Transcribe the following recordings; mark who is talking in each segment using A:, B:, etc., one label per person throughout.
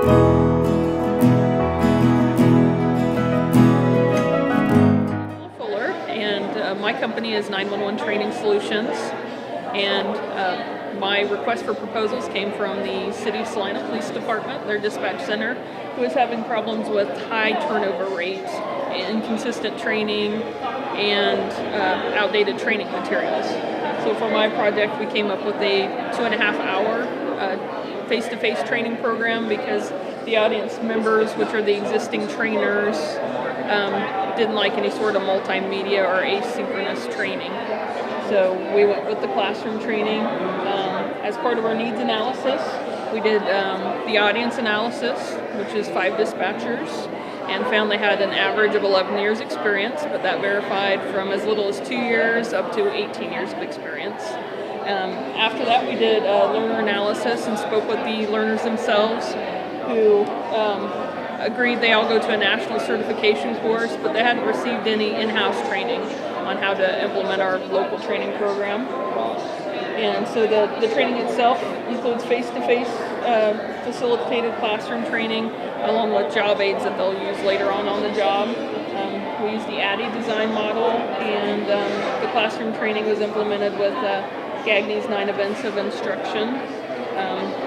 A: Fuller, and my company is 911 Training Solutions, and my request for proposals came from the City of Salina Police Department, their dispatch center, who is having problems with high turnover rates, inconsistent training, and outdated training materials. So for my project, we came up with a 2.5-hour face-to-face training program because the audience members, which are the existing trainers, didn't like any sort of multimedia or asynchronous training. So we went with the classroom training. As part of our needs analysis, we did the audience analysis, which is 5 dispatchers, and found they had an average of 11 years experience, but that verified from as little as 2 years up to 18 years of experience. After that, we did learner analysis and spoke with the learners themselves, who agreed they all go to a national certification course, but they hadn't received any in-house training on how to implement our local training program. And so the training itself includes face-to-face facilitated classroom training, along with job aids that they'll use later on the job. We used the ADDIE design model, and the classroom training was implemented with Gagny's 9 events of instruction.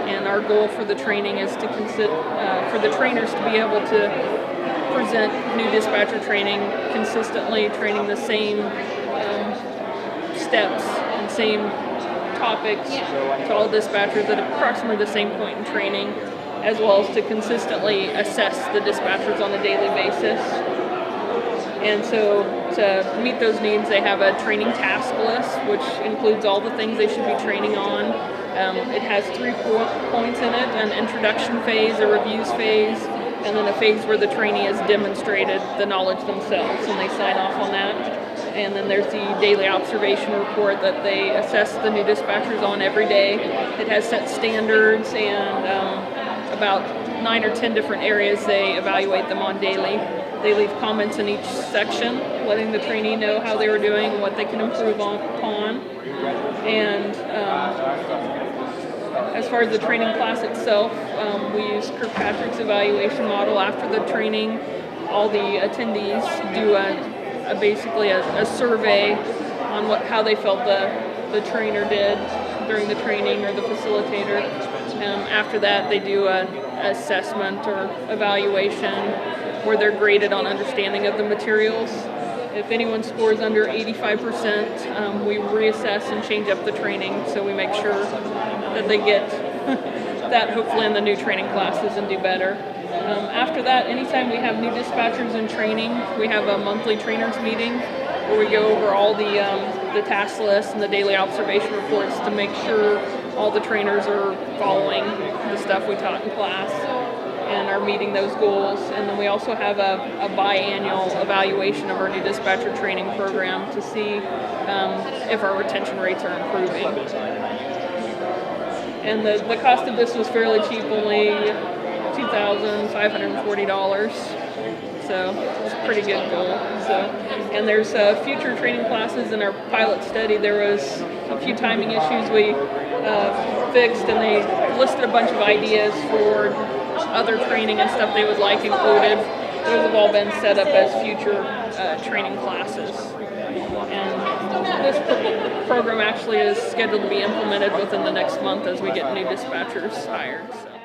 A: And our goal for the training is to for the trainers to be able to present new dispatcher training consistently, training the same steps and same topics to all dispatchers at approximately the same point in training, as well as to consistently assess the dispatchers on a daily basis. And so to meet those needs, they have a training task list, which includes all the things they should be training on. It has 3 points in it: an introduction phase, a reviews phase, and then a phase where the trainee has demonstrated the knowledge themselves, and they sign off on that. And then there's the daily observation report that they assess the new dispatchers on every day. It has set standards and about 9 or 10 different areas they evaluate them on daily. They leave comments in each section, letting the trainee know how they were doing and what they can improve upon. And as far as the training class itself, we use Kirkpatrick's evaluation model. After the training, all the attendees do basically a survey on how they felt the trainer did during the training, or the facilitator. After that, they do an assessment or evaluation where they're graded on understanding of the materials. If anyone scores under 85%, we reassess and change up the training, so we make sure that they get that hopefully in the new training classes and do better. After that, anytime we have new dispatchers in training, we have a monthly trainers meeting where we go over all the task lists and the daily observation reports to make sure all the trainers are following the stuff we taught in class and are meeting those goals. And then we also have a biannual evaluation of our new dispatcher training program to see if our retention rates are improving. And the cost of this was fairly cheap, only $2,540. So it's a pretty good goal. And there's future training classes in our pilot study. There was a few timing issues we fixed, and they listed a bunch of ideas for other training and stuff they would like included. Those have all been set up as future training classes. And this program actually is scheduled to be implemented within the next month as we get new dispatchers hired. So.